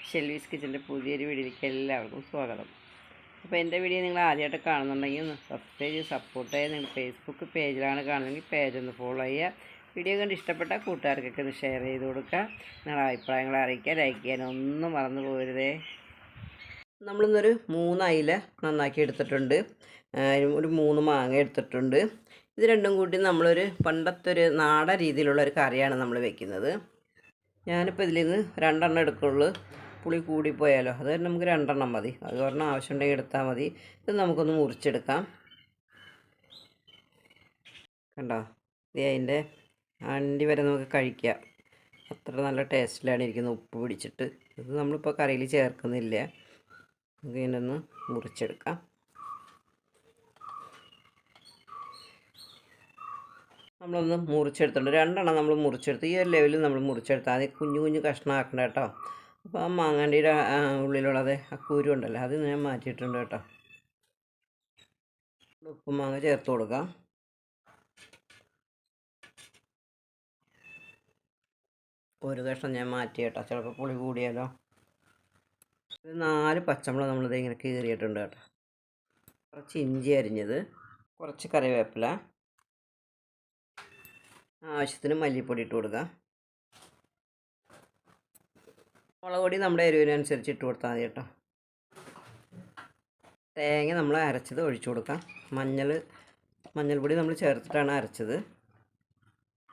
ഷെൽവീസ് കിച്ചൻ്റെ പുതിയൊരു വീഡിയോയിലേക്ക് എല്ലാവർക്കും സ്വാഗതം. അപ്പോൾ എൻ്റെ വീഡിയോ നിങ്ങൾ ആദ്യമായിട്ട് കാണുന്നുണ്ടെങ്കിൽ ഒന്ന് സബ്സ്ക്രൈബ് ചെയ്ത് സപ്പോർട്ട് ചെയ്യുക. നിങ്ങൾ ഫേസ്ബുക്ക് പേജിലാണ് കാണുന്നതെങ്കിൽ പേജ് ഒന്ന് ഫോളോ ചെയ്യുക. വീഡിയോ കണ്ട് ഇഷ്ടപ്പെട്ട കൂട്ടുകാർക്കൊക്കെ ഒന്ന് ഷെയർ ചെയ്ത് കൊടുക്കുക. നിങ്ങളുടെ അഭിപ്രായങ്ങൾ അറിയിക്കുക, ലൈക്ക് ചെയ്യാനൊന്നും മറന്നു പോകരുതേ. നമ്മളിന്നൊരു 3 അയില നന്നാക്കി എടുത്തിട്ടുണ്ട്, ഒരു 3 മാങ്ങ എടുത്തിട്ടുണ്ട്. ഇത് രണ്ടും കൂട്ടി നമ്മളൊരു പണ്ടത്തെ ഒരു നാടൻ രീതിയിലുള്ള ഒരു കറിയാണ് നമ്മൾ വെക്കുന്നത്. ഞാനിപ്പോൾ ഇതിൽ നിന്ന് 2 എണ്ണം എടുക്കുള്ളൂ. പുളി കൂടിപ്പോയാലോ, അത് നമുക്ക് 2 എണ്ണം മതി. അത് പറഞ്ഞാൽ ആവശ്യമുണ്ടെങ്കിൽ എടുത്താൽ മതി. ഇത് നമുക്കൊന്ന് മുറിച്ചെടുക്കാം. കണ്ടോ, ഇത് അതിൻ്റെ അണ്ടി വരെ നമുക്ക് കഴിക്കാം. അത്ര നല്ല ടേസ്റ്റിലാണ് ഇരിക്കുന്നത്, ഉപ്പ് പിടിച്ചിട്ട്. ഇത് നമ്മളിപ്പോൾ കറിയിൽ ചേർക്കുന്നില്ല. നമുക്ക് ഇതിനെ ഒന്ന് മുറിച്ചെടുക്കാം. നമ്മളൊന്ന് മുറിച്ചെടുത്തിട്ടുണ്ട്. 2 എണ്ണം നമ്മൾ മുറിച്ചെടുത്ത് ഈ ഒരു ലെവലിൽ നമ്മൾ മുറിച്ചെടുത്താൽ അത് കുഞ്ഞു കുഞ്ഞു കഷ്ണമാക്കണ്ട കേട്ടോ. അപ്പോൾ ആ മാങ്ങാണ്ടിയുടെ ഉള്ളിലുള്ളത് ആ കുരു ഉണ്ടല്ലോ, അത് ഞാൻ മാറ്റിയിട്ടുണ്ട് കേട്ടോ. ഉപ്പും മാങ്ങ ചേർത്ത് കൊടുക്കാം. ഒരു കഷ്ണം ഞാൻ മാറ്റി കേട്ടോ, ചിലപ്പോൾ പുളി കൂടിയാലോ. 4 പച്ചമുളക് നമ്മളിത് ഇങ്ങനെ കീറിയിട്ടുണ്ട് കേട്ടോ. കുറച്ച് ഇഞ്ചി അരിഞ്ഞത്, കുറച്ച് കറിവേപ്പില, ആവശ്യത്തിന് മല്ലിപ്പൊടി ഇട്ട് കൊടുക്കാം. മുളക് പൊടി നമ്മുടെ എരിവിനനുസരിച്ച് ഇട്ട് കൊടുത്താൽ മതി കേട്ടോ. തേങ്ങ നമ്മൾ അരച്ചത് ഒഴിച്ചു കൊടുക്കാം. മഞ്ഞൾപ്പൊടി നമ്മൾ ചേർത്തിട്ടാണ് അരച്ചത്.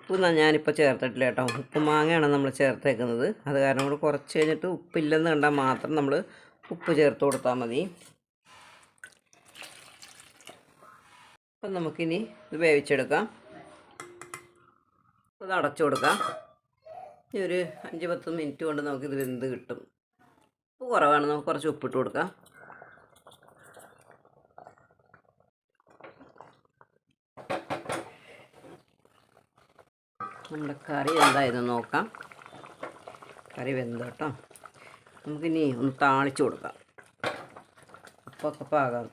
ഉപ്പ് ഞാനിപ്പോൾ ചേർത്തിട്ടില്ല കേട്ടോ. ഉപ്പ് മാങ്ങയാണ് നമ്മൾ ചേർത്തേക്കുന്നത്. അത് കാരണം കൂടെ കുറച്ച് കഴിഞ്ഞിട്ട് ഉപ്പില്ലെന്ന് കണ്ടാൽ മാത്രം നമ്മൾ ഉപ്പ് ചേർത്ത് കൊടുത്താൽ മതി. അപ്പം നമുക്കിനി ഇത് വേവിച്ചെടുക്കാം. ഇത് അടച്ചു കൊടുക്കാം. ഇനി ഒരു 5-10 മിനിറ്റ് കൊണ്ട് നമുക്കിത് വെന്ത് കിട്ടും. ഉപ്പ് കുറവാണ്, നമുക്ക് കുറച്ച് ഉപ്പിട്ട് കൊടുക്കാം. നമ്മുടെ കറി എന്തായിരുന്നു നോക്കാം. കറി വെന്ത് കേട്ടോ. നമുക്കിനി ഒന്ന് താളിച്ച് കൊടുക്കാം. ഉപ്പൊക്കെ പാകാം,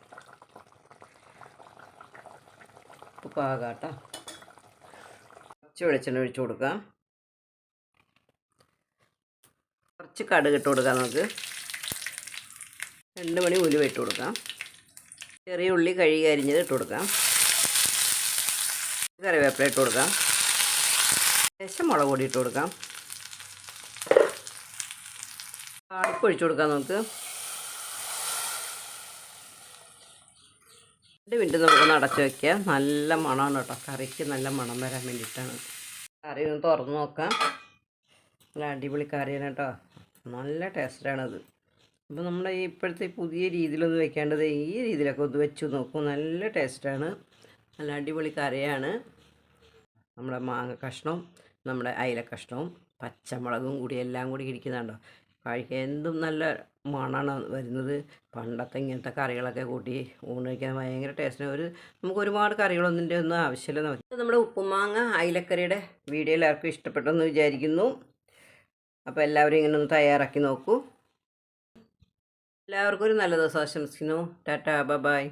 ഉപ്പ് പാകാം കേട്ടോ. കുറച്ച് വെളിച്ചെണ്ണ ഒഴിച്ച് കൊടുക്കാം. കുറച്ച് കടുക് ഇട്ട് കൊടുക്കാം. നമുക്ക് 2 മണി ഉലുവ ഇട്ട് കൊടുക്കാം. ചെറിയ ഉള്ളി കഴുകി അരിഞ്ഞത് ഇട്ട് കൊടുക്കാം. കറിവേപ്പില ഇട്ട് കൊടുക്കാം. ലേശം മുളക് പൊടി ഇട്ട് കൊടുക്കാം. താളിപ്പ് ഒഴിച്ച് കൊടുക്കാം. നമുക്ക് 2 മിനിറ്റ് നമുക്കൊന്ന് അടച്ച് വയ്ക്കാം. നല്ല മണമാണ് കേട്ടോ, കറിക്ക് നല്ല മണം വരാൻ വേണ്ടിയിട്ടാണ്. കറി ഒന്ന് തുറന്ന് നോക്കാം. നല്ല അടിപൊളി കറിയാണ് കേട്ടോ, നല്ല ടേസ്റ്റാണത്. അപ്പോൾ നമ്മുടെ ഇപ്പോഴത്തെ പുതിയ രീതിയിലൊന്ന് വെക്കേണ്ടത് ഈ രീതിയിലൊക്കെ ഒന്ന് വെച്ച് നോക്കും. നല്ല ടേസ്റ്റാണ്, നല്ല അടിപൊളി കറിയാണ്. നമ്മുടെ മാങ്ങ കഷ്ണവും നമ്മുടെ അയില കഷ്ണവും പച്ചമുളകും കൂടി എല്ലാം കൂടി ഇരിക്കുന്നുണ്ടോ, കഴിക്കാൻ എന്തും നല്ല മണമാണ് വരുന്നത്. പണ്ടത്തെ ഇങ്ങനത്തെ കറികളൊക്കെ കൂട്ടി ഊണ് കഴിക്കാൻ ഭയങ്കര ടേസ്റ്റാണ്. നമുക്ക് ഒരുപാട് കറികളൊന്നിൻ്റെ ഒന്നും ആവശ്യമില്ല. നമ്മുടെ ഉപ്പുമാങ്ങ അയിലക്കറിയുടെ വീഡിയോ എല്ലാവർക്കും ഇഷ്ടപ്പെട്ടെന്ന് വിചാരിക്കുന്നു. അപ്പോൾ എല്ലാവരും ഇങ്ങനെ ഒന്ന് തയ്യാറാക്കി നോക്കൂ. എല്ലാവർക്കും ഒരു നല്ല ദിവസം ആശംസിക്കുന്നു. ടാറ്റാ, ബൈ.